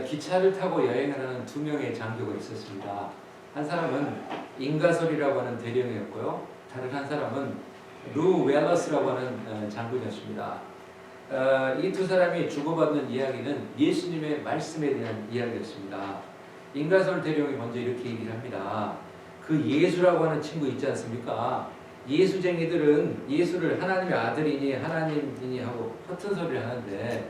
기차를 타고 여행을 하는 두 명의 장교가 있었습니다. 한 사람은 인가솔이라고 하는 대령이었고요. 다른 한 사람은 루 웰러스라고 하는 장군이었습니다. 이 두 사람이 주고받는 이야기는 예수님의 말씀에 대한 이야기였습니다. 인가솔 대령이 먼저 이렇게 얘기를 합니다. 그 예수라고 하는 친구 있지 않습니까? 예수쟁이들은 예수를 하나님의 아들이니 하나님이니 하고 허튼 소리를 하는데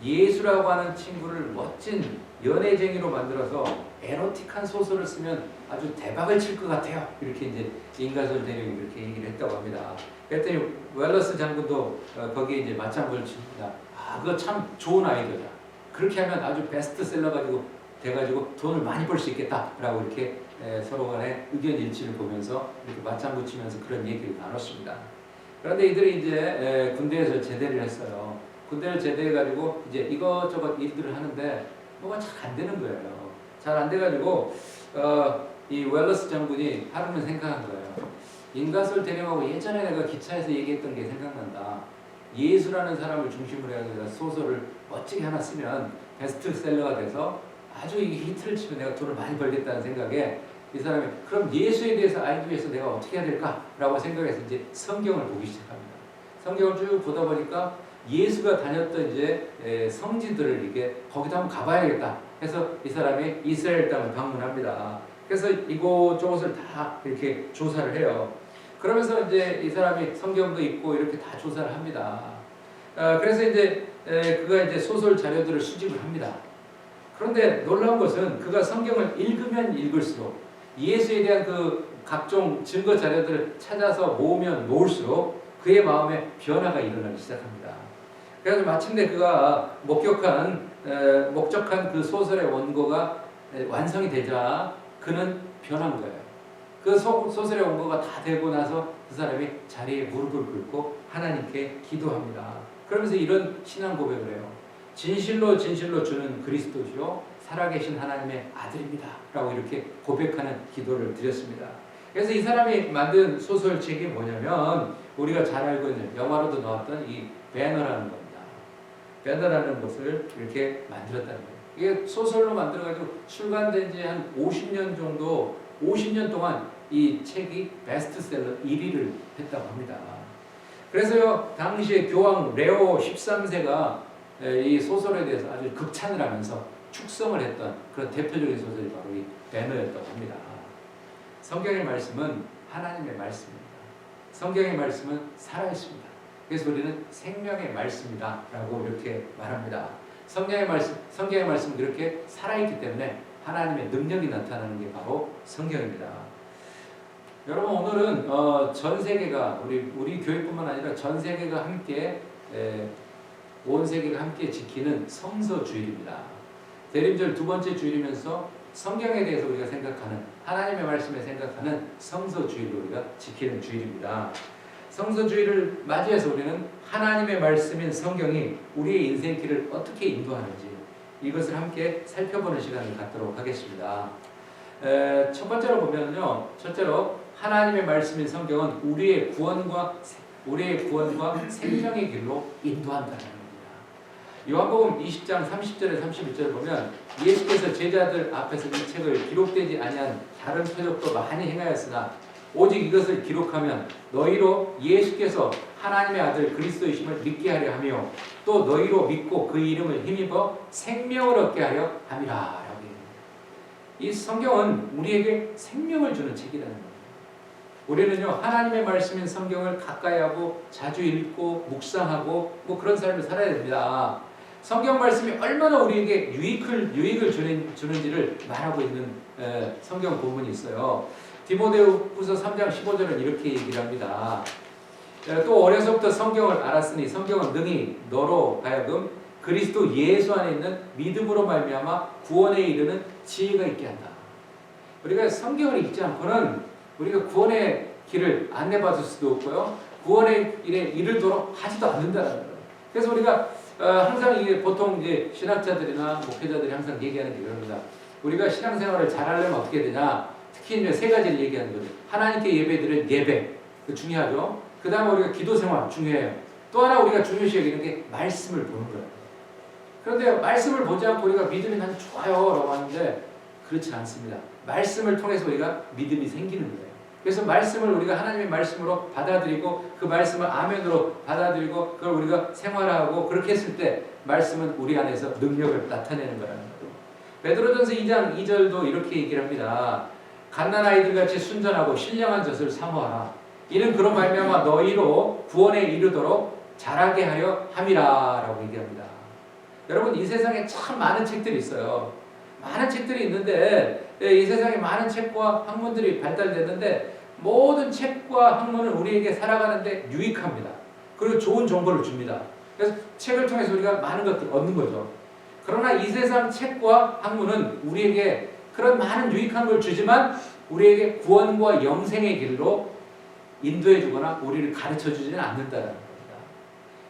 예수라고 하는 친구를 멋진 연애쟁이로 만들어서 에로틱한 소설을 쓰면 아주 대박을 칠 것 같아요. 이렇게 이제 인가솔 대령이 그렇게 얘기를 했다고 합니다. 그랬더니 웰러스 장군도 거기에 이제 맞장구를 칩니다. 그거 참 좋은 아이디어다. 그렇게 하면 아주 베스트셀러 돼가지고 돈을 많이 벌 수 있겠다라고 이렇게 서로 간에 의견 일치를 보면서 이렇게 맞장구 치면서 그런 얘기를 나눴습니다. 그런데 이들이 이제 군대에서 제대를 했어요. 군대를 제대해가지고 이제 이것저것 일들을 하는데 뭐가 잘 안 되는 거예요. 잘 안 돼가지고 이 웰러스 장군이 하루는 생각한 거예요. 인가솔 대령하고 예전에 내가 기차에서 얘기했던 게 생각난다. 예수라는 사람을 중심으로 해서 소설을 멋지게 하나 쓰면 베스트셀러가 돼서 아주 이 히트를 치면 내가 돈을 많이 벌겠다는 생각에 이 사람이 그럼 예수에 대해서 알기 위해서 내가 어떻게 해야 될까라고 생각해서 이제 성경을 보기 시작합니다. 성경을 쭉 보다 보니까 예수가 다녔던 이제 성지들을 이게 거기다 한번 가봐야겠다 해서 이 사람이 이스라엘 땅을 방문합니다. 그래서 이곳저곳을 다 이렇게 조사를 해요. 그러면서 이제 이 사람이 성경도 읽고 이렇게 다 조사를 합니다. 그래서 이제 그가 이제 소설 자료들을 수집을 합니다. 그런데 놀라운 것은 그가 성경을 읽으면 읽을수록 예수에 대한 그 각종 증거 자료들을 찾아서 모으면 모을수록 그의 마음에 변화가 일어나기 시작합니다. 그래서 마침내 그가 목적한 그 소설의 원고가 완성이 되자 그는 변한 거예요. 그 소설의 원고가 다 되고 나서 그 사람이 자리에 무릎을 꿇고 하나님께 기도합니다. 그러면서 이런 신앙 고백을 해요. 진실로 진실로 주는 그리스도시요 살아계신 하나님의 아들입니다. 라고 이렇게 고백하는 기도를 드렸습니다. 그래서 이 사람이 만든 소설책이 뭐냐면 우리가 잘 알고 있는 영화로도 나왔던 이 배너라는 겁니다. 배너라는 것을 이렇게 만들었다는 거예요. 이게 소설로 만들어가지고 출간된 지 한 50년 정도, 50년 동안 이 책이 베스트셀러 1위를 했다고 합니다. 그래서요, 당시에 교황 레오 13세가 이 소설에 대해서 아주 극찬을 하면서 축성을 했던 그런 대표적인 소설이 바로 이 배너였다고 합니다. 성경의 말씀은 하나님의 말씀입니다. 성경의 말씀은 살아있습니다. 그래서 우리는 생명의 말씀이다 라고 이렇게 말합니다. 성경의 말씀은 그렇게 살아있기 때문에 하나님의 능력이 나타나는 게 바로 성경입니다. 여러분 오늘은 전 세계가 우리 교회뿐만 아니라 전 세계가 함께 온 세계가 함께 지키는 성서주일입니다. 대림절 두 번째 주일이면서 성경에 대해서 우리가 생각하는 하나님의 말씀에 생각하는 성서주일로 우리가 지키는 주일입니다. 성서주일을 맞이해서 우리는 하나님의 말씀인 성경이 우리의 인생길을 어떻게 인도하는지 이것을 함께 살펴보는 시간을 갖도록 하겠습니다. 첫 번째로 보면요, 첫째로 하나님의 말씀인 성경은 우리의 구원과 생명의 길로 인도한다는 겁니다. 요한복음 20장 30절에 31절을 보면 예수께서 제자들 앞에서 이 책을 기록되지 아니한 다른 표적도 많이 행하였으나 오직 이것을 기록하면 너희로 예수께서 하나님의 아들 그리스도이심을 믿게 하려 하며 또 너희로 믿고 그 이름을 힘입어 생명을 얻게 하려 함이라. 이 성경은 우리에게 생명을 주는 책이라는 겁니다. 우리는요 하나님의 말씀인 성경을 가까이 하고 자주 읽고 묵상하고 뭐 그런 삶을 살아야 됩니다. 성경 말씀이 얼마나 우리에게 유익을 주는지를 말하고 있는 성경 본문이 있어요. 디모데후서 3장 15절은 이렇게 얘기를 합니다. 또 어려서부터 성경을 알았으니 성경은 능히 너로 하여금 그리스도 예수 안에 있는 믿음으로 말미암아 구원에 이르는 지혜가 있게 한다. 우리가 성경을 읽지 않고는 우리가 구원의 길을 안내받을 수도 없고요. 구원의 길에 이르도록 하지도 않는다는 거예요. 그래서 우리가 항상 이게 보통 이제 신학자들이나 목회자들이 항상 얘기하는 게 이럽니다. 우리가 신앙생활을 잘하려면 어떻게 되냐? 특히 이제 세 가지를 얘기하는 거죠. 하나님께 예배드릴 예배, 그 중요하죠. 그 다음에 우리가 기도 생활 중요해요. 또 하나 우리가 중요시 여기는 게 말씀을 보는 거예요. 그런데 말씀을 보지 않고 우리가 믿음이 난 좋아요 라고 하는데 그렇지 않습니다. 말씀을 통해서 우리가 믿음이 생기는 거예요. 그래서 말씀을 우리가 하나님의 말씀으로 받아들이고 그 말씀을 아멘으로 받아들이고 그걸 우리가 생활하고 그렇게 했을 때 말씀은 우리 안에서 능력을 나타내는 거라는 거죠. 베드로전서 2장 2절도 이렇게 얘기를 합니다. 갓난아이들 같이 순전하고 신령한 젖을 사모하라. 이는 그로 말미암아 너희로 구원에 이르도록 자라게 하려 함이라 라고 얘기합니다. 여러분 이 세상에 참 많은 책들이 있어요. 많은 책들이 있는데 이 세상에 많은 책과 학문들이 발달됐는데 모든 책과 학문은 우리에게 살아가는데 유익합니다. 그리고 좋은 정보를 줍니다. 그래서 책을 통해서 우리가 많은 것들을 얻는 거죠. 그러나 이 세상 책과 학문은 우리에게 그런 많은 유익한 걸 주지만 우리에게 구원과 영생의 길로 인도해 주거나 우리를 가르쳐 주지는 않는다는 겁니다.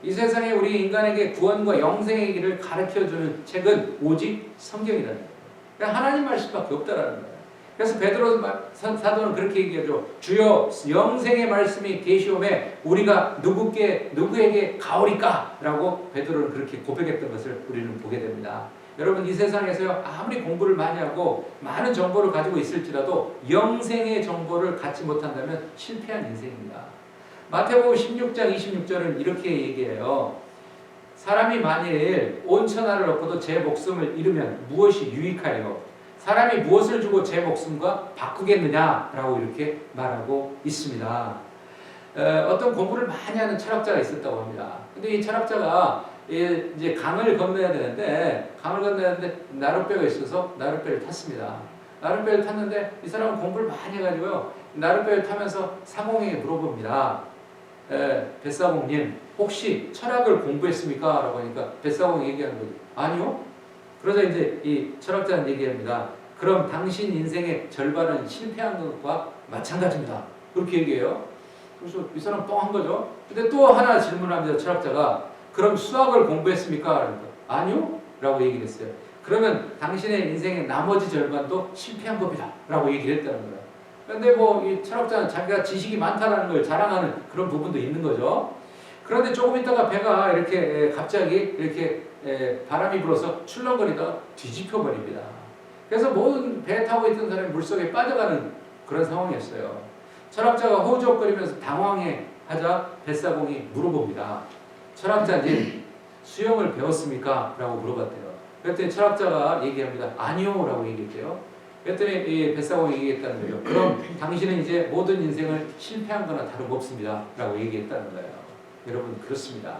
이 세상에 우리 인간에게 구원과 영생의 길을 가르쳐 주는 책은 오직 성경이라는 거예요. 그러니까 하나님 말씀밖에 없다라는 거예요. 그래서 베드로 사도는 그렇게 얘기하죠. 주여 영생의 말씀이 계시오매 우리가 누구에게 가오리까? 라고 베드로는 그렇게 고백했던 것을 우리는 보게 됩니다. 여러분 이 세상에서요 아무리 공부를 많이 하고 많은 정보를 가지고 있을지라도 영생의 정보를 갖지 못한다면 실패한 인생입니다. 마태복음 16장 26절은 이렇게 얘기해요. 사람이 만일 온 천하를 얻고도 제 목숨을 잃으면 무엇이 유익하여 사람이 무엇을 주고 제 목숨과 바꾸겠느냐라고 이렇게 말하고 있습니다. 어떤 공부를 많이 하는 철학자가 있었다고 합니다. 근데 이 철학자가 이제 강을 건너야 되는데 나룻배가 있어서 나룻배를 탔습니다. 나룻배를 탔는데 이 사람은 공부를 많이 해가지고요. 나룻배를 타면서 사공에게 물어봅니다. 뱃사공님 혹시 철학을 공부했습니까? 라고 하니까 뱃사공이 얘기하는 거죠. 아니요. 그러자 이제 이 철학자는 얘기합니다. 그럼 당신 인생의 절반은 실패한 것과 마찬가지입니다. 그렇게 얘기해요. 그래서 이 사람 뻥한 거죠. 근데 또 하나 질문합니다. 철학자가 그럼 수학을 공부했습니까? 그러니까 아니요. 라고 얘기를 했어요. 그러면 당신의 인생의 나머지 절반도 실패한 겁니다. 라고 얘기를 했다는 거예요. 그런데 뭐 이 철학자는 자기가 지식이 많다는 걸 자랑하는 그런 부분도 있는 거죠. 그런데 조금 있다가 배가 이렇게 갑자기 이렇게 바람이 불어서 출렁거리다가 뒤집혀 버립니다. 그래서 모든 배 타고 있던 사람이 물속에 빠져가는 그런 상황이었어요. 철학자가 호적거리면서 당황해하자 뱃사공이 물어봅니다. 철학자님 수영을 배웠습니까? 라고 물어봤대요. 그랬더니 철학자가 얘기합니다. 아니요 라고 얘기했대요. 그랬더니 이 뱃사공이 얘기했다는 거예요. 그럼 당신은 이제 모든 인생을 실패한 거나 다름없습니다 라고 얘기했다는 거예요. 여러분 그렇습니다.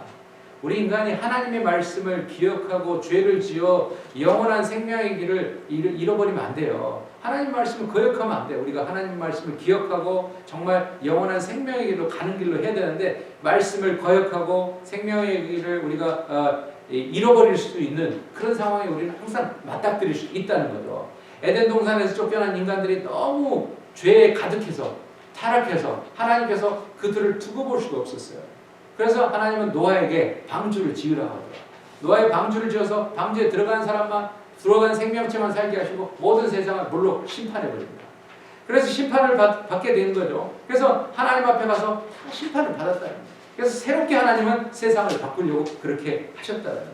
우리 인간이 하나님의 말씀을 기억하고 죄를 지어 영원한 생명의 길을 잃어버리면 안 돼요. 하나님 말씀을 거역하면 안 돼요. 우리가 하나님 말씀을 기억하고 정말 영원한 생명의 길로 가는 길로 해야 되는데 말씀을 거역하고 생명의 길을 우리가 잃어버릴 수 있는 그런 상황에 우리는 항상 맞닥뜨릴 수 있다는 거죠. 에덴 동산에서 쫓겨난 인간들이 너무 죄에 가득해서 타락해서 하나님께서 그들을 두고 볼 수가 없었어요. 그래서 하나님은 노아에게 방주를 지으라고 하더라고요. 노아의 방주를 지어서 방주에 들어간 사람만 들어간 생명체만 살게 하시고 모든 세상을 물로 심판해버립니다. 그래서 심판을 받게 된 거죠. 그래서 하나님 앞에 가서 심판을 받았다는 거예요. 그래서 새롭게 하나님은 세상을 바꾸려고 그렇게 하셨다는 거죠.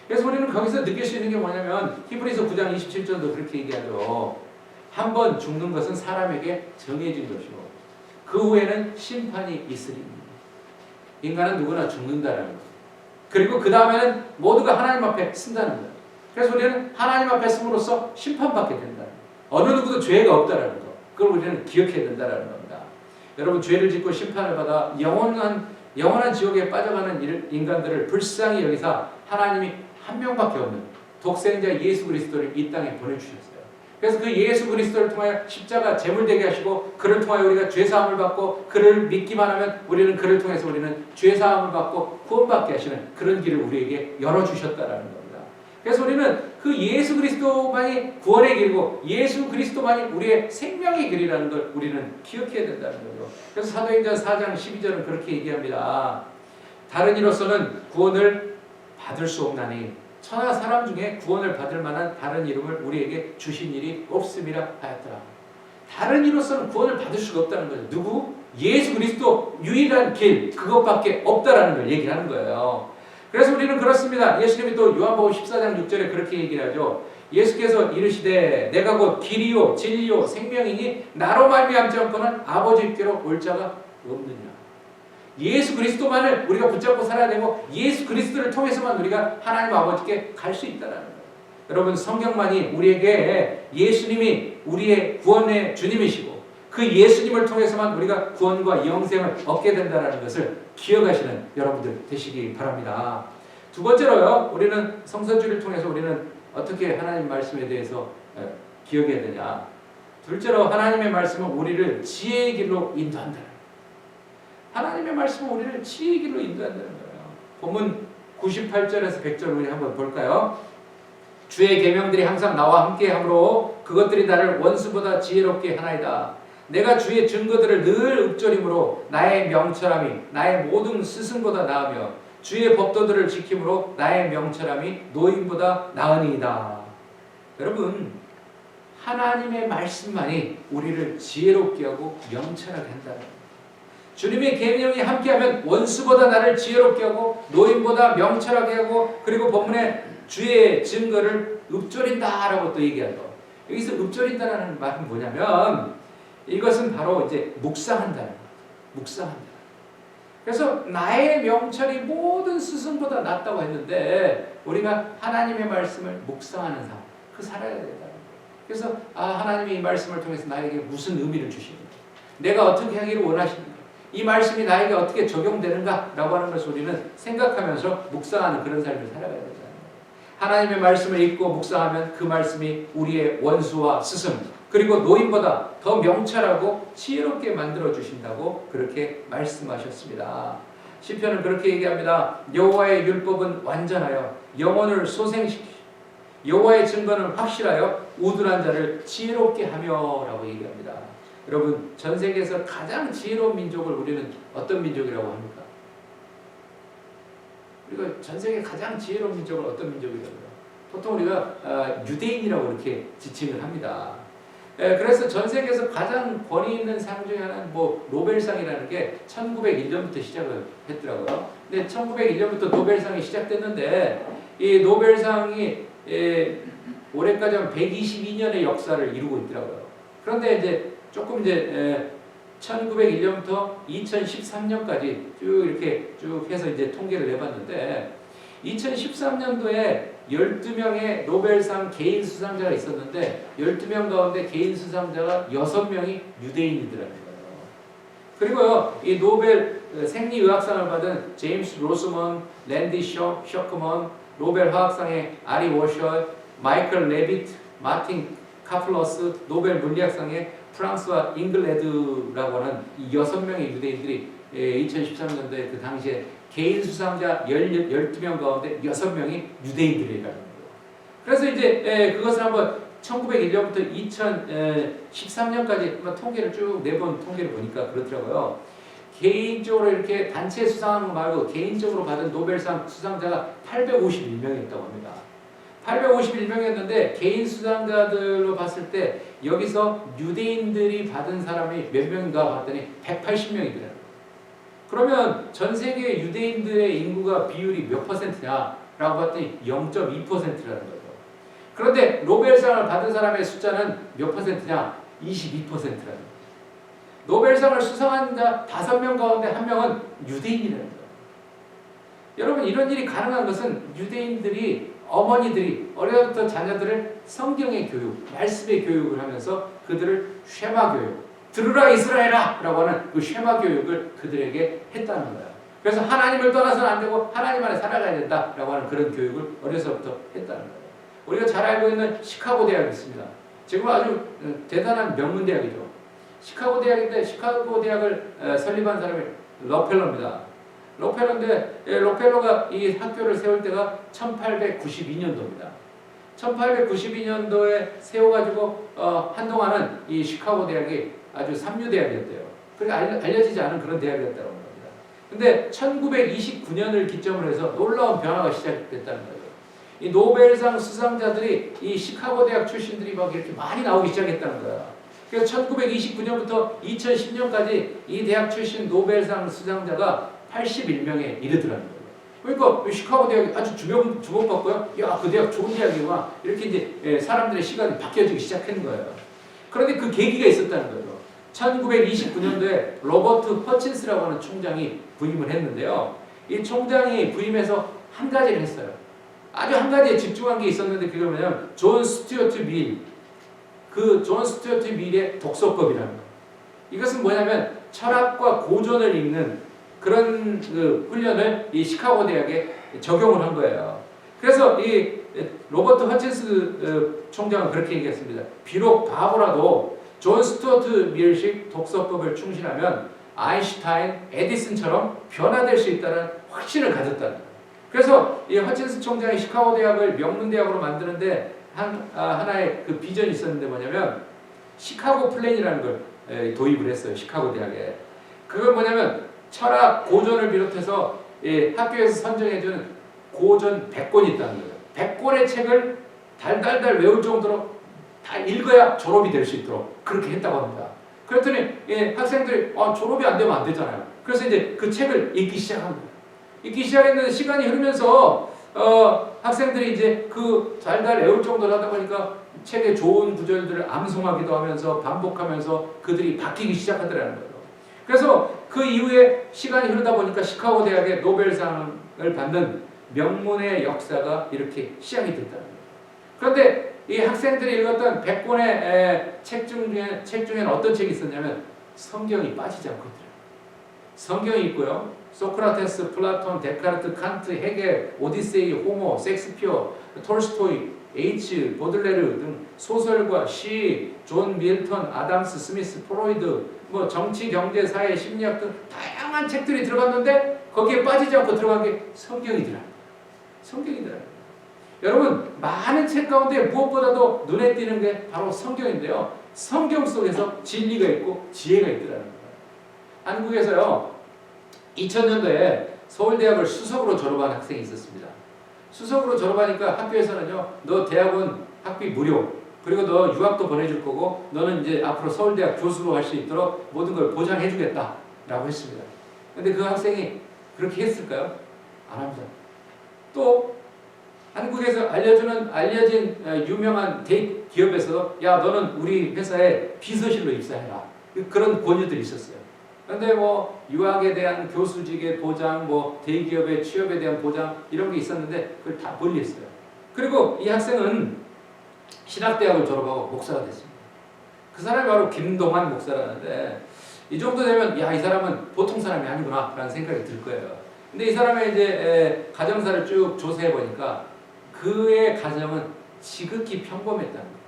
그래서 우리는 거기서 느낄 수 있는 게 뭐냐면 히브리서 9장 27절도 그렇게 얘기하죠. 한 번 죽는 것은 사람에게 정해진 것이고 그 후에는 심판이 있으리. 인간은 누구나 죽는다라는 것. 그리고 그 다음에는 모두가 하나님 앞에 쓴다는 것. 그래서 우리는 하나님 앞에 씀으로써 심판받게 된다는 것. 어느 누구도 죄가 없다라는 것. 그걸 우리는 기억해야 된다라는 겁니다. 여러분 죄를 짓고 심판을 받아 영원한 지옥에 빠져가는 인간들을 불쌍히 여기사 하나님이 한 명밖에 없는 독생자 예수 그리스도를 이 땅에 보내주셨어요. 그래서 그 예수 그리스도를 통하여 십자가 제물되게 하시고 그를 통하여 우리가 죄사함을 받고 그를 믿기만 하면 우리는 그를 통해서 우리는 죄사함을 받고 구원받게 하시는 그런 길을 우리에게 열어주셨다라는 겁니다. 그래서 우리는 그 예수 그리스도만이 구원의 길이고 예수 그리스도만이 우리의 생명의 길이라는 걸 우리는 기억해야 된다는 거죠. 그래서 사도행전 4장 12절은 그렇게 얘기합니다. 다른 이로서는 구원을 받을 수 없나니 천하 사람 중에 구원을 받을 만한 다른 이름을 우리에게 주신 일이 없음이라 하였더라. 다른 이로서는 구원을 받을 수가 없다는 거죠. 누구? 예수 그리스도 유일한 길 그것밖에 없다라는 걸 얘기하는 거예요. 그래서 우리는 그렇습니다. 예수님이 또 요한복음 14장 6절에 그렇게 얘기를 하죠. 예수께서 이르시되 내가 곧 길이요 진리요 생명이니 나로 말미암지 않고는 아버지께로 올 자가 없느니라. 예수 그리스도만을 우리가 붙잡고 살아야 되고 예수 그리스도를 통해서만 우리가 하나님 아버지께 갈 수 있다는 거예요. 여러분 성경만이 우리에게 예수님이 우리의 구원의 주님이시고 그 예수님을 통해서만 우리가 구원과 영생을 얻게 된다는 것을 기억하시는 여러분들 되시기 바랍니다. 두 번째로요, 우리는 성서주를 통해서 우리는 어떻게 하나님 말씀에 대해서 기억해야 되냐. 둘째로 하나님의 말씀은 우리를 지혜의 길로 인도한다. 하나님의 말씀은 우리를 지혜의 길로 인도한다는 거예요. 본문 98절에서 100절 우리 한번 볼까요? 주의 계명들이 항상 나와 함께하므로 그것들이 나를 원수보다 지혜롭게 하나이다. 내가 주의 증거들을 늘 읊조림으로 나의 명철함이 나의 모든 스승보다 나으며 주의 법도들을 지킴으로 나의 명철함이 노인보다 나으니이다. 여러분, 하나님의 말씀만이 우리를 지혜롭게 하고 명철하게 한다는 거예요. 주님의 계명이 함께하면 원수보다 나를 지혜롭게 하고 노인보다 명철하게 하고 그리고 본문에 주의 증거를 읊조린다라고 또 얘기하죠. 여기서 읊조린다라는 말은 뭐냐면 이것은 바로 이제 묵상한다는 거예요. 묵상한다. 그래서 나의 명철이 모든 스승보다 낫다고 했는데 우리가 하나님의 말씀을 묵상하는 삶, 그 살아야 된다는 거예요. 그래서 하나님이 이 말씀을 통해서 나에게 무슨 의미를 주시는가, 내가 어떻게 하기를 원하시는가, 이 말씀이 나에게 어떻게 적용되는가라고 하는 것을 우리는 생각하면서 묵상하는 그런 삶을 살아가야 되잖아요. 하나님의 말씀을 읽고 묵상하면 그 말씀이 우리의 원수와 스승 그리고 노인보다 더 명철하고 지혜롭게 만들어 주신다고 그렇게 말씀하셨습니다. 시편은 그렇게 얘기합니다. 여호와의 율법은 완전하여 영혼을 소생시키 여호와의 증거는 확실하여 우둔한 자를 지혜롭게 하며라고 얘기합니다. 여러분, 전 세계에서 가장 지혜로운 민족을 우리는 어떤 민족이라고 합니까? 우리가 전 세계 가장 지혜로운 민족을 어떤 민족이라고 해요? 보통 우리가 유대인이라고 이렇게 지칭을 합니다. 그래서 전 세계에서 가장 권위 있는 상 중에 하나는 노벨상이라는 게 1901년부터 시작을 했더라고요. 근데 1901년부터 노벨상이 시작됐는데 이 노벨상이 올해까지 하면 122년의 역사를 이루고 있더라고요. 그런데 이제 조금 1901년부터 2013년까지 쭉 이렇게 쭉 해서 이제 통계를 내봤는데 2013년도에 12명의 노벨상 개인 수상자가 있었는데 12명 가운데 개인 수상자가 6명이 유대인이더라는 거예요. 그리고요, 이 노벨 생리의학상을 받은 제임스 로스먼, 랜디 셔크먼, 노벨 화학상의 아리 워셔, 마이클 레비트, 마틴 카플러스, 노벨 물리학상의 프랑스와 잉글레드라고 하는 이 6명의 유대인들이 2013년도에 그 당시에 개인 수상자 12명 가운데 6명이 유대인들이라는 거예요. 그래서 이제 그것을 한번 1901년부터 2013년까지 통계를 쭉 내본 통계를 보니까 그렇더라고요. 개인적으로 이렇게 단체 수상하는 거 말고 개인적으로 받은 노벨상 수상자가 851명이었다고 합니다. 851명이었는데 개인 수상자들로 봤을 때 여기서 유대인들이 받은 사람이 몇 명인가 봤더니 180명이더라고요. 그러면 전 세계 유대인들의 인구가 비율이 몇 퍼센트냐라고 봤더니 0.2%라는 거죠. 그런데 노벨상을 받은 사람의 숫자는 몇 퍼센트냐? 22%라는 거죠. 노벨상을 수상한 자 5명 가운데 1명은 유대인이라는 거예요. 여러분, 이런 일이 가능한 것은 유대인들이 어머니들이 어려서부터 자녀들을 성경의 교육, 말씀의 교육을 하면서 그들을 쉐마 교육, 들으라 이스라엘아! 라고 하는 그 쉐마 교육을 그들에게 했다는 거예요. 그래서 하나님을 떠나서는 안 되고 하나님 안에 살아가야 된다라고 하는 그런 교육을 어려서부터 했다는 거예요. 우리가 잘 알고 있는 시카고 대학이 있습니다. 지금 아주 대단한 명문 대학이죠. 시카고 대학인데 시카고 대학을 설립한 사람이 록펠러입니다. 록펠러가 이 학교를 세울 때가 1892년도입니다. 1892년도에 세워가지고 한동안은 이 시카고 대학이 아주 삼류대학이었대요. 그렇게 알려지지 않은 그런 대학이었다고 합니다. 근데 1929년을 기점으로 해서 놀라운 변화가 시작됐다는 거예요. 이 노벨상 수상자들이 이 시카고 대학 출신들이 막 이렇게 많이 나오기 시작했다는 거야. 그래서 1929년부터 2010년까지 이 대학 출신 노벨상 수상자가 81명에 이르더라는 거예요. 그러니까 시카고 대학이 아주 주목받고요. 야, 그 대학 좋은 대학이구나. 이렇게 이제 사람들의 시각이 바뀌어지기 시작하는 거예요. 그런데 그 계기가 있었다는 거예요. 1929년도에 로버트 허친스라고 하는 총장이 부임을 했는데요. 이 총장이 부임해서 한 가지를 했어요. 아주 한 가지에 집중한 게 있었는데 그게 뭐냐면 존 스튜어트 밀, 그 존 스튜어트 밀의 독서법이라는 거예요. 이것은 뭐냐면 철학과 고전을 읽는 그런 그 훈련을 이 시카고 대학에 적용을 한 거예요. 그래서 이 로버트 허친스 총장은 그렇게 얘기했습니다. 비록 바보라도 존 스튜어트 밀식 독서법을 충실하면 아인슈타인, 에디슨처럼 변화될 수 있다는 확신을 가졌다는 거예요. 그래서 이 허친스 총장이 시카고 대학을 명문 대학으로 만드는데 하나의 그 비전이 있었는데 뭐냐면 시카고 플랜이라는 걸 도입을 했어요. 시카고 대학에. 그건 뭐냐면 철학, 고전을 비롯해서 학교에서 선정해주는 고전 100권이 있다는 거예요. 100권의 책을 달달달 외울 정도로 다 읽어야 졸업이 될 수 있도록 그렇게 했다고 합니다. 그랬더니 학생들이 졸업이 안 되면 안 되잖아요. 그래서 이제 그 책을 읽기 시작합니다. 읽기 시작했는데 시간이 흐르면서 학생들이 이제 그 달달 외울 정도로 하다 보니까 책의 좋은 구절들을 암송하기도 하면서 반복하면서 그들이 바뀌기 시작하더라는 거예요. 그래서 그 이후에 시간이 흐르다 보니까 시카고 대학의 노벨상을 받는 명문의 역사가 이렇게 시작이 됐다는 거예요. 그런데 이 학생들이 읽었던 100권의 책 중에는 어떤 책이 있었냐면 성경이 빠지지 않고 있더라고요. 성경이 있고요. 소크라테스, 플라톤, 데카르트, 칸트, 헤겔, 오디세이, 호모, 섹스피어, 톨스토이, H, 보들레르 등 소설과 시, 존 밀턴, 아담스, 스미스, 프로이드, 뭐 정치, 경제, 사회, 심리학 등 다양한 책들이 들어갔는데 거기에 빠지지 않고 들어간 게 성경이더라고요. 성경이더라고요. 여러분, 많은 책 가운데 무엇보다도 눈에 띄는 게 바로 성경인데요. 성경 속에서 진리가 있고 지혜가 있더라는 거예요. 한국에서요, 2000년도에 서울대학을 수석으로 졸업한 학생이 있었습니다. 수석으로 졸업하니까 학교에서는요, 너 대학원 학비 무료, 그리고 너 유학도 보내줄 거고, 너는 이제 앞으로 서울대학 교수로 할 수 있도록 모든 걸 보장해주겠다 라고 했습니다. 근데 그 학생이 그렇게 했을까요? 안 합니다. 또 한국에서 알려진 유명한 기업에서 야, 너는 우리 회사에 비서실로 입사해라, 그런 권유들이 있었어요. 그런데 뭐 유학에 대한 교수직의 보장, 뭐 대기업의 취업에 대한 보장 이런 게 있었는데 그걸 다 멀리했어요. 그리고 이 학생은 신학대학을 졸업하고 목사가 됐습니다. 그 사람이 바로 김동환 목사라는데 이 정도 되면 야, 이 사람은 보통 사람이 아니구나 라는 생각이 들 거예요. 근데 이 사람의 이제 가정사를 쭉 조사해 보니까 그의 가정은 지극히 평범했다는 거예요.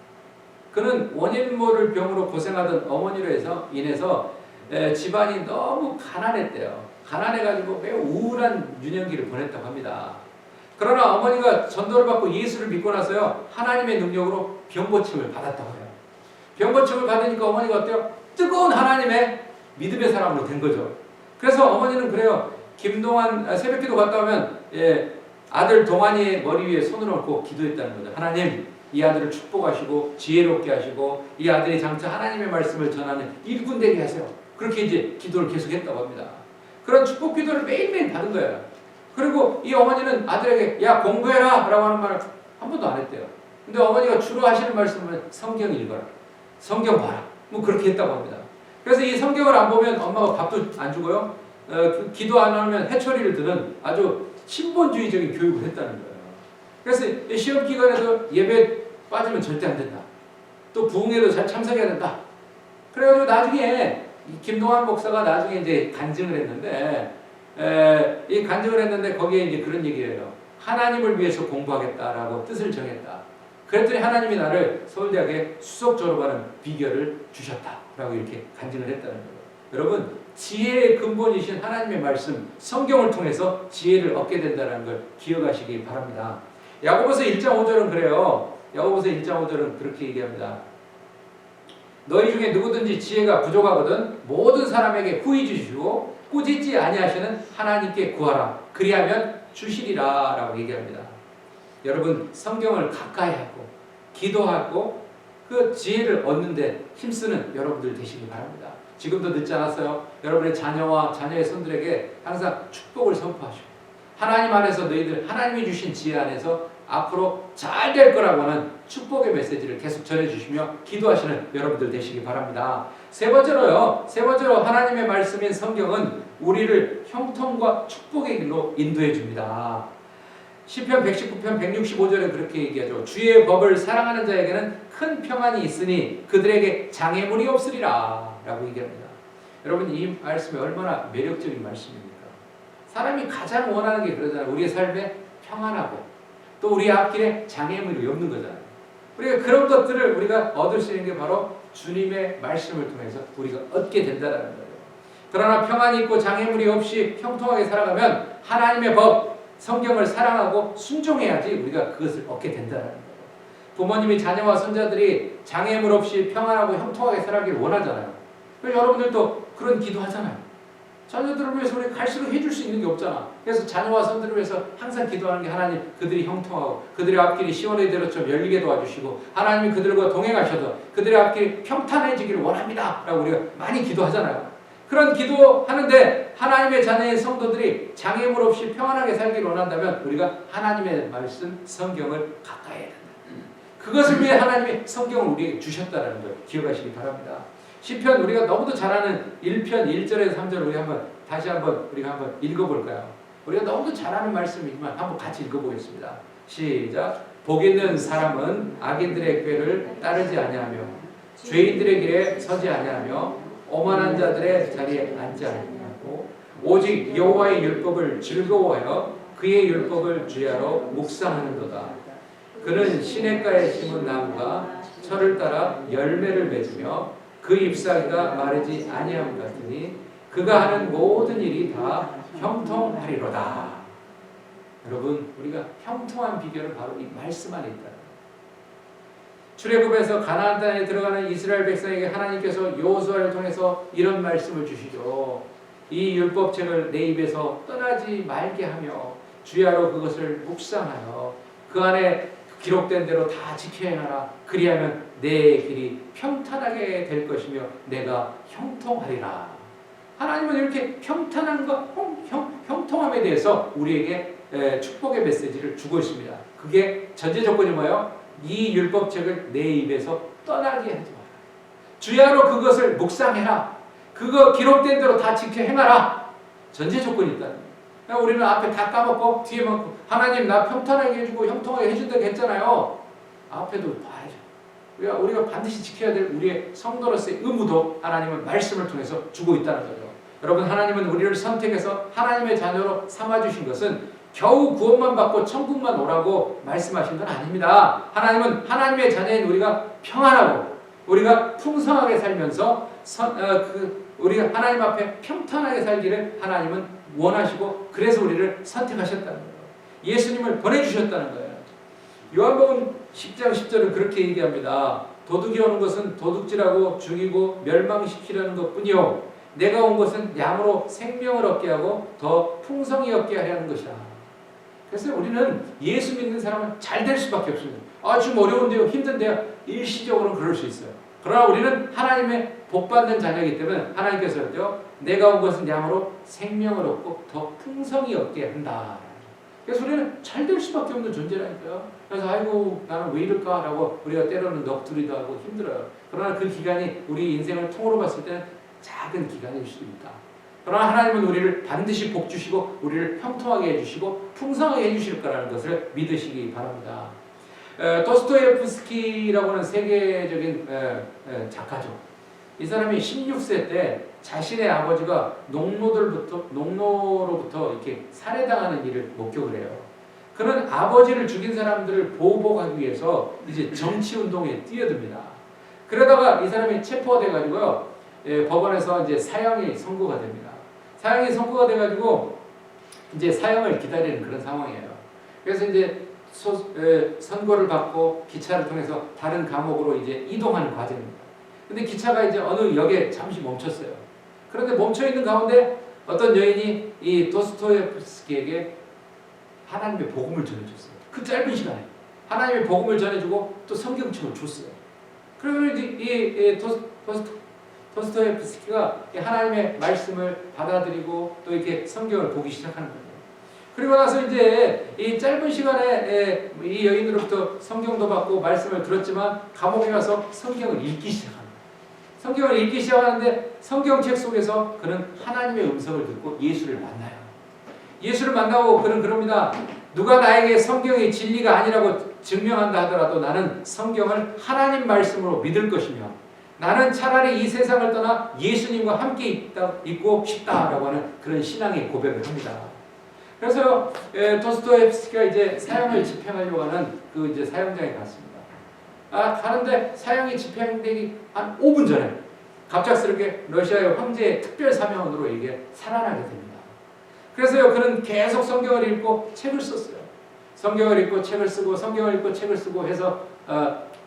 그는 원인 모를 병으로 고생하던 어머니로 인해서 집안이 너무 가난했대요. 가난해가지고 매우 우울한 유년기를 보냈다고 합니다. 그러나 어머니가 전도를 받고 예수를 믿고 나서요, 하나님의 능력으로 병고침을 받았다고 해요. 병고침을 받으니까 어머니가 어때요? 뜨거운 하나님의 믿음의 사람으로 된 거죠. 그래서 어머니는 그래요. 김동환 새벽기도 갔다 오면 아들 동환이의 머리 위에 손을 얹고 기도했다는 거죠. 하나님, 이 아들을 축복하시고 지혜롭게 하시고 이 아들이 장차 하나님의 말씀을 전하는 일꾼 되게 하세요. 그렇게 이제 기도를 계속했다고 합니다. 그런 축복 기도를 매일매일 받은 거예요. 그리고 이 어머니는 아들에게 야, 공부해라 라고 하는 말을 한 번도 안 했대요. 근데 어머니가 주로 하시는 말씀은 성경 읽어라, 성경 봐라, 뭐 그렇게 했다고 합니다. 그래서 이 성경을 안 보면 엄마가 밥도 안 주고요, 기도 안 하면 해초리를 드는 아주 신본주의적인 교육을 했다는 거예요. 그래서 시험 기간에도 예배 빠지면 절대 안 된다. 또 부흥회도 잘 참석해야 된다. 그래가지고 나중에 김동환 목사가 나중에 이제 간증을 했는데, 이 간증을 했는데 거기에 이제 그런 얘기예요. 하나님을 위해서 공부하겠다라고 뜻을 정했다. 그랬더니 하나님이 나를 서울대학에 수석 졸업하는 비결을 주셨다라고 이렇게 간증을 했다는 거예요. 여러분, 지혜의 근본이신 하나님의 말씀, 성경을 통해서 지혜를 얻게 된다는 걸 기억하시기 바랍니다. 야고보서 1장 5절은 그래요. 야고보서 1장 5절은 그렇게 얘기합니다. 너희 중에 누구든지 지혜가 부족하거든 모든 사람에게 후히 주시고 꾸짖지 아니하시는 하나님께 구하라. 그리하면 주시리라 라고 얘기합니다. 여러분, 성경을 가까이 하고 기도하고 그 지혜를 얻는 데 힘쓰는 여러분들 되시기 바랍니다. 지금도 늦지 않았어요. 여러분의 자녀와 자녀의 손들에게 항상 축복을 선포하시고 하나님 안에서 너희들 하나님이 주신 지혜 안에서 앞으로 잘 될 거라고 하는 축복의 메시지를 계속 전해주시며 기도하시는 여러분들 되시기 바랍니다. 세 번째로 하나님의 말씀인 성경은 우리를 형통과 축복의 길로 인도해 줍니다. 시편 119편 165절에 그렇게 얘기하죠. 주의 법을 사랑하는 자에게는 큰 평안이 있으니 그들에게 장애물이 없으리라 라고 얘기합니다. 여러분, 이 말씀이 얼마나 매력적인 말씀입니까? 사람이 가장 원하는 게 그러잖아요. 우리의 삶에 평안하고 또 우리 앞길에 장애물이 없는 거잖아요. 우리가 그런 것들을 우리가 얻을 수 있는 게 바로 주님의 말씀을 통해서 우리가 얻게 된다는 거예요. 그러나 평안이 있고 장애물이 없이 형통하게 살아가면 하나님의 법, 성경을 사랑하고 순종해야지 우리가 그것을 얻게 된다는 거예요. 부모님이 자녀와 손자들이 장애물 없이 평안하고 형통하게 살아가길 원하잖아요. 그래서 여러분들도 그런 기도하잖아요. 자녀들을 위해서 우리 갈수록 해줄 수 있는 게 없잖아. 그래서 자녀와 손들을 위해서 항상 기도하는 게 하나님 그들이 형통하고 그들의 앞길이 시온의 대로처럼 열리게 도와주시고 하나님이 그들과 동행하셔서 그들의 앞길이 평탄해지기를 원합니다 라고 우리가 많이 기도하잖아요. 그런 기도하는데 하나님의 자녀의 성도들이 장애물 없이 평안하게 살기를 원한다면 우리가 하나님의 말씀 성경을 가까이 해야 된다. 그것을 위해 하나님이 성경을 우리에게 주셨다는 걸 기억하시기 바랍니다. 시편 우리가 너무도 잘 아는 1편 1절에서 3절을 우리가 한번 읽어볼까요? 우리가 너무도 잘 아는 말씀이지만 한번 같이 읽어보겠습니다. 시작. 복 있는 사람은 악인들의 꾀를 따르지 아니하며 죄인들의 길에 서지 아니하며 오만한 자들의 자리에 앉지 아니하고 오직 여호와의 율법을 즐거워하여 그의 율법을 주야로 묵상하는도다. 그는 시냇가에 심은 나무가 철을 따라 열매를 맺으며 그 잎사귀가 마르지 아니함 같으니 그가 하는 모든 일이 다 형통하리로다. 여러분, 우리가 형통한 비결은 바로 이 말씀 안에 있다. 출애굽에서 가나안 땅에 들어가는 이스라엘 백성에게 하나님께서 여호수아를 통해서 이런 말씀을 주시죠. 이 율법책을 내 입에서 떠나지 말게 하며 주야로 그것을 묵상하여 그 안에 기록된 대로 다 지켜 행하라. 그리하면 내 길이 평탄하게 될 것이며 내가 형통하리라. 하나님은 이렇게 평탄함과 형통함에 대해서 우리에게 축복의 메시지를 주고 있습니다. 그게 전제 조건이 뭐예요? 이 율법책을 내 입에서 떠나게 하지 마라. 주야로 그것을 묵상해라. 그거 기록된 대로 다 지켜 행하라. 전제 조건이 있다는 거예요. 우리는 앞에 다 까먹고 뒤에만 하나님 나 평탄하게 해주고 형통하게 해준다고 했잖아요. 앞에도 봐야죠. 우리가 반드시 지켜야 될 우리의 성도로서의 의무도 하나님은 말씀을 통해서 주고 있다는 거죠. 여러분, 하나님은 우리를 선택해서 하나님의 자녀로 삼아주신 것은 겨우 구원만 받고 천국만 오라고 말씀하신 건 아닙니다. 하나님은 하나님의 자녀인 우리가 평안하고 우리가 풍성하게 살면서 우리가 하나님 앞에 평탄하게 살기를 하나님은 원하시고 그래서 우리를 선택하셨다는 거예요. 예수님을 보내주셨다는 거예요. 요한복음 10장 10절은 그렇게 얘기합니다. 도둑이 오는 것은 도둑질하고 죽이고 멸망시키려는 것뿐이요 내가 온 것은 양으로 생명을 얻게 하고 더 풍성히 얻게 하려는 것이라. 그래서 우리는 예수 믿는 사람은 잘 될 수밖에 없습니다. 지금 어려운데요, 힘든데요. 일시적으로는 그럴 수 있어요. 그러나 우리는 하나님의 복받는 자녀이기 때문에 하나님께서요, 내가 온 것은 양으로 생명을 얻고 더 풍성히 얻게 한다. 그래서 우리는 잘 될 수밖에 없는 존재라니까요. 그래서 아이고 나는 왜 이럴까라고 우리가 때로는 넋두리도 하고 힘들어요. 그러나 그 기간이 우리 인생을 통으로 봤을 때는 작은 기간일 수도 있다. 그러나 하나님은 우리를 반드시 복 주시고 우리를 형통하게 해주시고 풍성하게 해주실 거라는 것을 믿으시기 바랍니다. 도스토옙스키라고 하는 세계적인 작가죠. 이 사람이 16세 때 자신의 아버지가 농노로부터 이렇게 살해당하는 일을 목격을 해요. 그런 아버지를 죽인 사람들을 보복하기 위해서 이제 정치 운동에 뛰어듭니다. 그러다가 이 사람이 체포가 돼가지고요, 법원에서 이제 사형이 선고가 됩니다. 사형이 선고가 돼가지고 이제 사형을 기다리는 그런 상황이에요. 그래서 이제 선고를 받고 기차를 통해서 다른 감옥으로 이제 이동하는 과정입니다. 근데 기차가 이제 어느 역에 잠시 멈췄어요. 그런데 멈춰 있는 가운데 어떤 여인이 이 도스토옙스키에게 하나님의 복음을 전해줬어요. 그 짧은 시간에 하나님의 복음을 전해주고 또 성경책을 줬어요. 그러면 이제 도스토옙스키가 하나님의 말씀을 받아들이고 또 이렇게 성경을 보기 시작하는 거예요. 그리고 나서 이제 이 짧은 시간에 이 여인으로부터 성경도 받고 말씀을 들었지만 감옥에 가서 성경을 읽기 시작합니다. 성경을 읽기 시작하는데 성경책 속에서 그는 하나님의 음성을 듣고 예수를 만나요. 예수를 만나고 그는 그럽니다. 누가 나에게 성경이 진리가 아니라고 증명한다 하더라도 나는 성경을 하나님 말씀으로 믿을 것이며 나는 차라리 이 세상을 떠나 예수님과 함께 있고 싶다라고 하는 그런 신앙의 고백을 합니다. 그래서 도스토옙스키가 이제 사형을 집행하려고 하는 그 이제 사형장에 갔습니다. 가는데 사형이 집행되기 한 5분 전에 갑작스럽게 러시아의 황제의 특별 사명으로 이게 살아나게 됩니다. 그래서요 그는 계속 성경을 읽고 책을 썼어요. 성경을 읽고 책을 쓰고 성경을 읽고 책을 쓰고 해서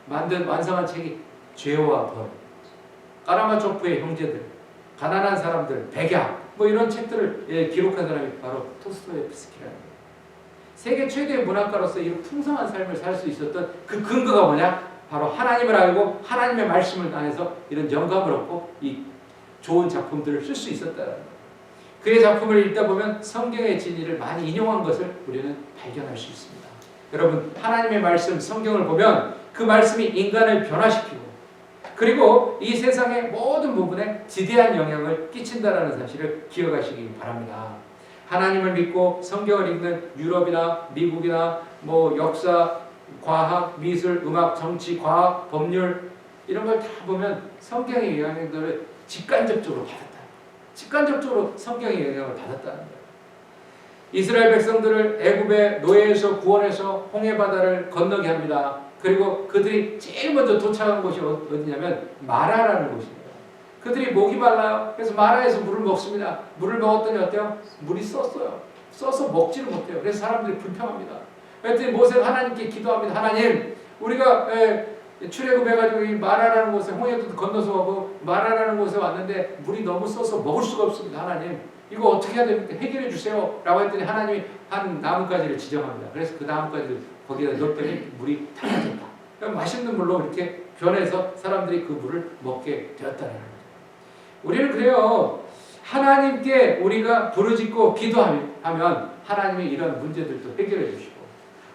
완성한 책이 죄와 벌, 까라마초프의 형제들, 가난한 사람들, 백약 뭐 이런 책들을 기록한 사람이 바로 도스토옙스키라는 거예요. 세계 최대의 문학가로서 이런 풍성한 삶을 살 수 있었던 그 근거가 뭐냐? 바로 하나님을 알고 하나님의 말씀을 안에서 이런 영감을 얻고 이 좋은 작품들을 쓸 수 있었다는 거예요. 그의 작품을 읽다 보면 성경의 진리를 많이 인용한 것을 우리는 발견할 수 있습니다. 여러분, 하나님의 말씀 성경을 보면 그 말씀이 인간을 변화시키고 그리고 이 세상의 모든 부분에 지대한 영향을 끼친다는 사실을 기억하시기 바랍니다. 하나님을 믿고 성경을 읽는 유럽이나 미국이나 뭐 역사, 과학, 미술, 음악, 정치, 과학, 법률 이런 걸 다 보면 성경의 영향들을 직간접적으로 받았다. 직간접적으로 성경의 영향을 받았다는 거예요. 이스라엘 백성들을 애굽의 노예에서 구원해서 홍해 바다를 건너게 합니다. 그리고 그들이 제일 먼저 도착한 곳이 어디냐면 마라라는 곳이에요. 그들이 목이 말라요. 그래서 마라에서 물을 먹습니다. 물을 먹었더니 어때요? 물이 썼어요. 써서 먹지를 못해요. 그래서 사람들이 불평합니다. 그랬더니 모세가 하나님께 기도합니다. 하나님, 우리가 출애굽해가지고 이 마라라는 곳에 홍해도 건너서 가고 마라라는 곳에 왔는데 물이 너무 써서 먹을 수가 없습니다. 하나님, 이거 어떻게 해야 됩니까? 해결해 주세요. 라고 했더니 하나님이 한 나뭇가지를 지정합니다. 그래서 그 나뭇가지를 거기다 넣었더니 물이 달라졌다. 그러니까 맛있는 물로 이렇게 변해서 사람들이 그 물을 먹게 되었다는 거죠. 우리는 그래요. 하나님께 우리가 부르짖고 기도하면 하나님이 이런 문제들도 해결해 주시고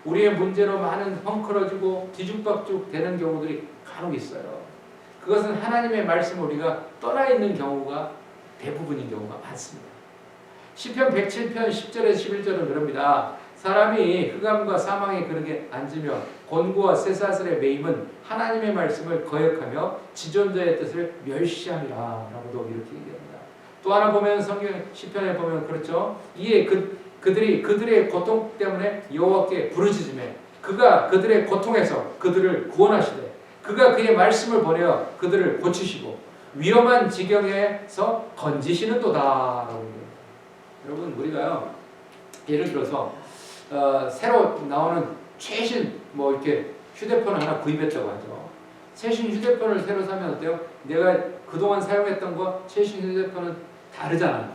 우리의 문제로 많은 헝클어지고 뒤죽박죽 되는 경우들이 간혹 있어요. 그것은 하나님의 말씀을 우리가 떠나 있는 경우가 대부분인 경우가 많습니다. 시편 107편 10절에서 11절은 그럽니다. 사람이 흑암과 사망의 그릇에 앉으며 곤고와 쇠사슬에 매임은 하나님의 말씀을 거역하며 지존자의 뜻을 멸시함이라 라고도 이렇게 얘기합니다. 또 하나 보면 성경 시편에 보면 그렇죠. 이에 그들이 그들의 고통 때문에 여호와께 부르짖으매 그가 그들의 고통에서 그들을 구원하시되 그가 그의 말씀을 보내어 그들을 고치시고 위험한 지경에서 건지시는도다 라고 얘기합니다. 여러분, 우리가요 예를 들어서 새로 나오는 최신 뭐 이렇게 휴대폰을 하나 구입했다고 하죠. 최신 휴대폰을 새로 사면 어때요? 내가 그동안 사용했던 거 최신 휴대폰은 다르잖아요.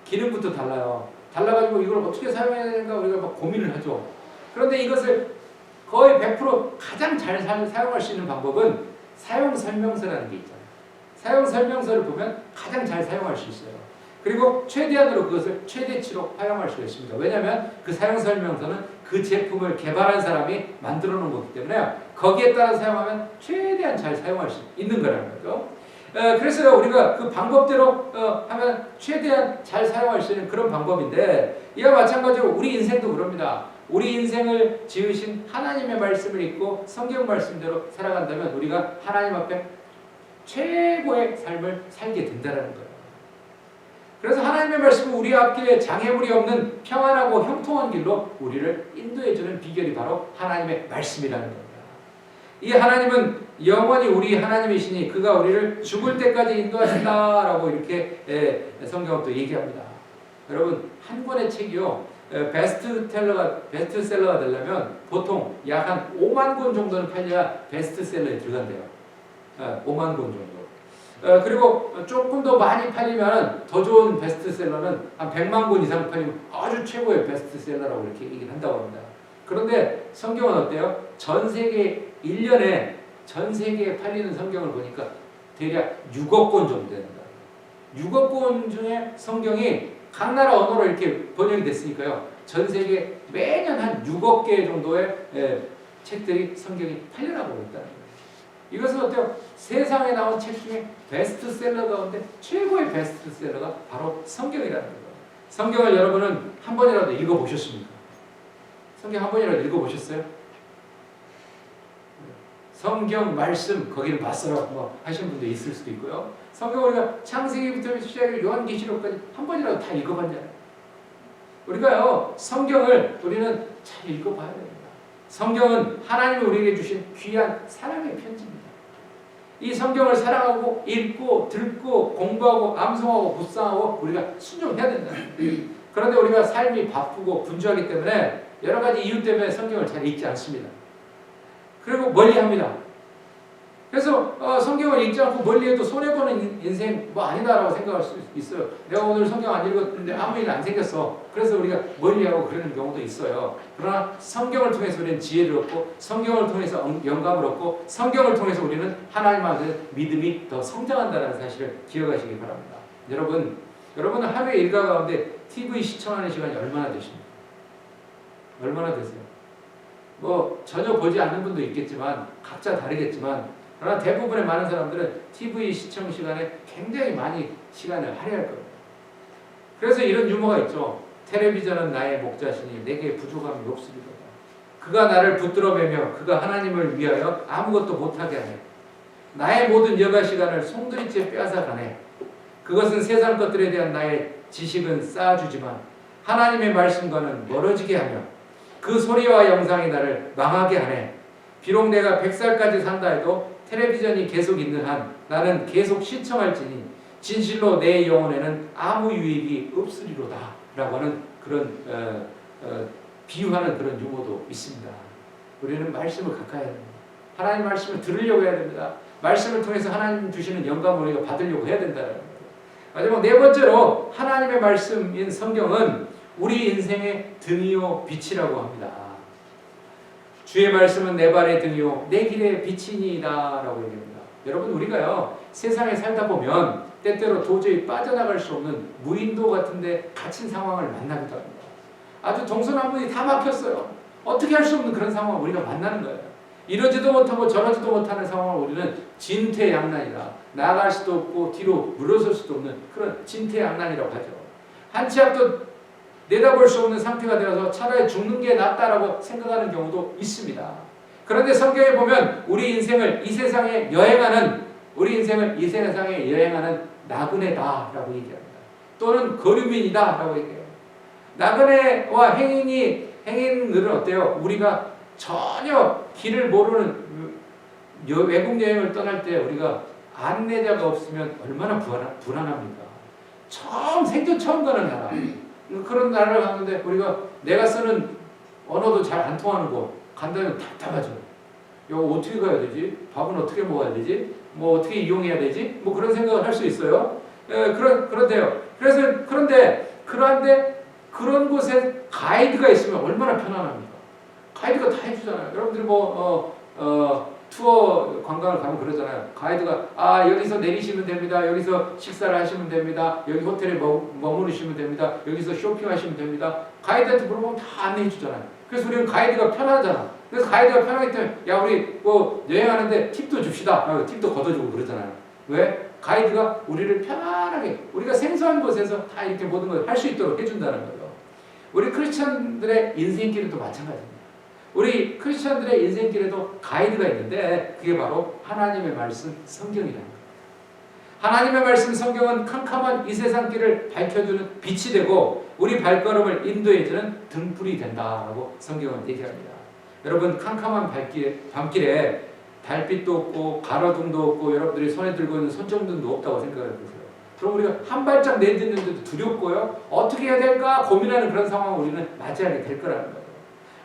기능부터 달라요. 달라가지고 이걸 어떻게 사용해야 되는가 우리가 막 고민을 하죠. 그런데 이것을 거의 100% 가장 잘 사용할 수 있는 방법은 사용 설명서라는 게 있잖아요. 사용 설명서를 보면 가장 잘 사용할 수 있어요. 그리고 최대한으로 그것을 최대치로 활용할 수가 있습니다. 왜냐하면 그 사용 설명서는 그 제품을 개발한 사람이 만들어 놓은 거기 때문에 거기에 따라 사용하면 최대한 잘 사용할 수 있는 거라는 거죠. 그래서 우리가 그 방법대로 하면 최대한 잘 사용할 수 있는 그런 방법인데 이와 마찬가지로 우리 인생도 그럽니다. 우리 인생을 지으신 하나님의 말씀을 읽고 성경 말씀대로 살아간다면 우리가 하나님 앞에 최고의 삶을 살게 된다는 거예요. 그래서 하나님의 말씀은 우리 앞길에 장애물이 없는 평안하고 형통한 길로 우리를 인도해주는 비결이 바로 하나님의 말씀이라는 겁니다. 이 하나님은 영원히 우리 하나님이시니 그가 우리를 죽을 때까지 인도하신다라고 이렇게 성경은 또 얘기합니다. 여러분, 한 권의 책이요 베스트셀러가 되려면 보통 약 한 5만 권 정도는 팔려야 베스트셀러에 들어간대요. 5만 권 정도. 그리고 조금 더 많이 팔리면 더 좋은 베스트셀러는 한 100만 권 이상 팔리면 아주 최고의 베스트셀러라고 이렇게 얘기를 한다고 합니다. 그런데 성경은 어때요? 전 세계 1년에 전 세계에 팔리는 성경을 보니까 대략 6억 권 정도 된다. 6억 권 중에 성경이 각 나라 언어로 이렇게 번역이 됐으니까요. 전 세계 매년 한 6억 개 정도의 책들이 성경이 팔려나가고 있다는 거예요. 이것은 어때요? 세상에 나온 책 중에 베스트셀러 가운데 최고의 베스트셀러가 바로 성경이라는 거예요. 성경을 여러분은 한 번이라도 읽어보셨습니까? 성경 한 번이라도 읽어보셨어요? 성경 말씀 거기를 봤어요 뭐 하시는 분도 있을 수도 있고요. 성경 우리가 창세기부터 시작해 요한계시록까지 한 번이라도 다 읽어봤잖아요. 우리가요 성경을 우리는 잘 읽어봐야 됩니다. 성경은 하나님이 우리에게 주신 귀한 사랑의 편지입니다. 이 성경을 사랑하고 읽고 듣고 공부하고 암송하고 묵상하고 우리가 순종해야 된다. 그런데 우리가 삶이 바쁘고 분주하기 때문에 여러 가지 이유 때문에 성경을 잘 읽지 않습니다. 그리고 멀리합니다. 그래서 성경을 읽지 않고 멀리해도 손해보는 인생 뭐 아니다라고 생각할 수 있어요. 내가 오늘 성경 안 읽었는데 아무 일 안 생겼어. 그래서 우리가 멀리하고 그러는 경우도 있어요. 그러나 성경을 통해서 우리는 지혜를 얻고 성경을 통해서 영감을 얻고 성경을 통해서 우리는 하나님한테 믿음이 더 성장한다는 사실을 기억하시기 바랍니다. 여러분은 하루에 일과 가운데 TV 시청하는 시간이 얼마나 되십니까? 얼마나 되세요? 뭐 전혀 보지 않는 분도 있겠지만 각자 다르겠지만 그러나 대부분의 많은 사람들은 TV 시청 시간에 굉장히 많이 시간을 할애할 겁니다. 그래서 이런 유머가 있죠. 텔레비전은 나의 목자시니 내게 부족함이 없으리로다. 그가 나를 붙들어 매며 그가 하나님을 위하여 아무것도 못하게 하네. 나의 모든 여가 시간을 송두리째 빼앗아 가네. 그것은 세상 것들에 대한 나의 지식은 쌓아주지만 하나님의 말씀과는 멀어지게 하며 그 소리와 영상이 나를 망하게 하네. 비록 내가 100살까지 산다 해도 텔레비전이 계속 있는 한 나는 계속 시청할지니 진실로 내 영혼에는 아무 유익이 없으리로다 라고 하는 그런 비유하는 그런 유머도 있습니다. 우리는 말씀을 가까이 해야 됩니다. 하나님 말씀을 들으려고 해야 됩니다. 말씀을 통해서 하나님 주시는 영감을 우리가 받으려고 해야 된다는 거예요. 마지막 네 번째로 하나님의 말씀인 성경은 우리 인생의 등이요 빛이라고 합니다. 주의 말씀은 내 발의 등이요 내 길의 빛이니이다 라고 얘기합니다. 여러분 우리가요 세상에 살다 보면 때때로 도저히 빠져나갈 수 없는 무인도 같은데 갇힌 상황을 만나기도 합니다. 아주 동서남북이 다 막혔어요. 어떻게 할 수 없는 그런 상황을 우리가 만나는 거예요. 이러지도 못하고 저러지도 못하는 상황을 우리는 진퇴양난이라 나아갈 수도 없고 뒤로 물러설 수도 없는 그런 진퇴양난이라고 하죠. 한 치 앞도 내다볼 수 없는 상태가 되어서 차라리 죽는 게 낫다라고 생각하는 경우도 있습니다. 그런데 성경에 보면 우리 인생을 이 세상에 여행하는 나그네다라고 얘기합니다. 또는 거류민이다라고 얘기해요. 나그네와 행인들은 어때요? 우리가 전혀 길을 모르는 외국 여행을 떠날 때 우리가 안내자가 없으면 얼마나 불안합니까? 생전 처음 가는 나라. 그런 나라를 가는데 우리가 내가 쓰는 언어도 잘 안 통하는 곳 간다면 답답하죠. 이거 어떻게 가야 되지? 밥은 어떻게 먹어야 되지? 뭐 어떻게 이용해야 되지? 뭐 그런 생각을 할 수 있어요. 그런데요. 그런데 그런 곳에 가이드가 있으면 얼마나 편안합니까? 가이드가 다 해주잖아요. 여러분들이 투어 관광을 가면 그러잖아요. 가이드가 여기서 내리시면 됩니다. 여기서 식사를 하시면 됩니다. 여기 호텔에 머무르시면 됩니다. 여기서 쇼핑하시면 됩니다. 가이드한테 물어보면 다 안내해 주잖아요. 그래서 우리는 가이드가 편하잖아. 그래서 가이드가 편하기 때문에 우리 여행하는데 팁도 줍시다. 팁도 걷어주고 그러잖아요. 왜? 가이드가 우리를 편안하게 우리가 생소한 곳에서 다 이렇게 모든 걸 할 수 있도록 해준다는 거예요. 우리 크리스천들의 인생길도 마찬가지입니다. 우리 크리스천들의 인생길에도 가이드가 있는데 그게 바로 하나님의 말씀 성경이라는 거예요. 하나님의 말씀 성경은 캄캄한 이 세상 길을 밝혀주는 빛이 되고 우리 발걸음을 인도해주는 등불이 된다라고 성경은 얘기합니다. 여러분 캄캄한 밤길에 달빛도 없고 가로등도 없고 여러분들이 손에 들고 있는 손전등도 없다고 생각해 보세요. 그럼 우리가 한 발짝 내딛는데도 두렵고요. 어떻게 해야 될까 고민하는 그런 상황을 우리는 맞이하게 될 거라는 거예요.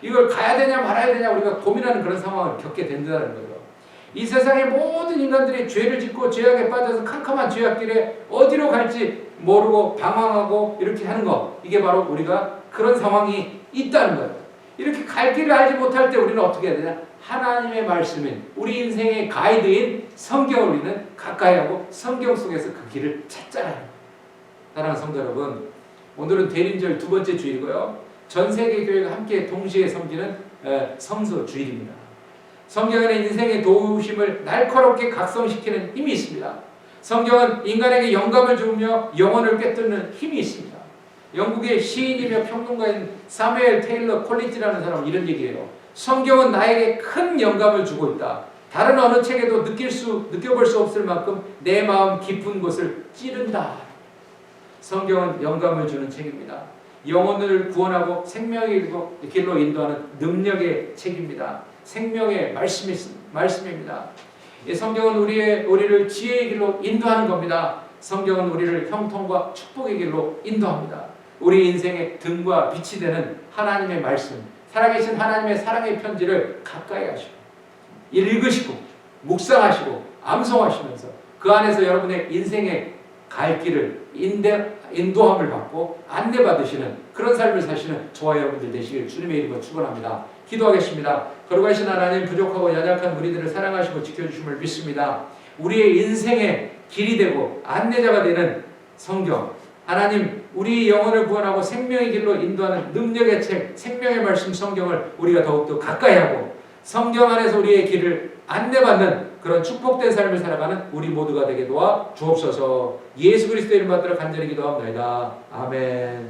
이걸 가야 되냐 말아야 되냐 우리가 고민하는 그런 상황을 겪게 된다는 거예요. 이 세상의 모든 인간들이 죄를 짓고 죄악에 빠져서 캄캄한 죄악길에 어디로 갈지 모르고 방황하고 이렇게 하는 거 이게 바로 우리가 그런 상황이 있다는 거예요. 이렇게 갈 길을 알지 못할 때 우리는 어떻게 해야 되냐? 하나님의 말씀인 우리 인생의 가이드인 성경을 우리는 가까이 하고 성경 속에서 그 길을 찾잖아요. 사랑하는 성도 여러분 오늘은 대림절 두 번째 주일이고요. 전 세계 교회가 함께 동시에 섬기는 성서 주일입니다. 성경에는 인생의 도우심을 날카롭게 각성시키는 힘이 있습니다. 성경은 인간에게 영감을 주며 영혼을 꿰뚫는 힘이 있습니다. 영국의 시인이며 평론가인 사무엘 테일러 콜리지라는 사람은 이런 얘기해요. 성경은 나에게 큰 영감을 주고 있다. 다른 어느 책에도 느껴볼 수 없을 만큼 내 마음 깊은 곳을 찌른다. 성경은 영감을 주는 책입니다. 영혼을 구원하고 생명의 길로 인도하는 능력의 책입니다. 생명의 말씀입니다. 이 성경은 우리를 지혜의 길로 인도하는 겁니다. 성경은 우리를 형통과 축복의 길로 인도합니다. 우리 인생의 등과 빛이 되는 하나님의 말씀, 살아계신 하나님의 사랑의 편지를 가까이 하시고 읽으시고 묵상하시고 암송하시면서 그 안에서 여러분의 인생의 갈 길을 인도함을 받고 안내받으시는 그런 삶을 사시는 저와 여러분들 되시길 주님의 이름으로 축원합니다. 기도하겠습니다. 거룩하신 하나님, 부족하고 연약한 우리들을 사랑하시고 지켜주심을 믿습니다. 우리의 인생의 길이 되고 안내자가 되는 성경, 하나님, 우리 영혼을 구원하고 생명의 길로 인도하는 능력의 책, 생명의 말씀 성경을 우리가 더욱더 가까이 하고 성경 안에서 우리의 길을 안내받는 그런 축복된 삶을 살아가는 우리 모두가 되게 도와 주옵소서. 예수 그리스도의 이름 받들어 간절히 기도합니다. 아멘.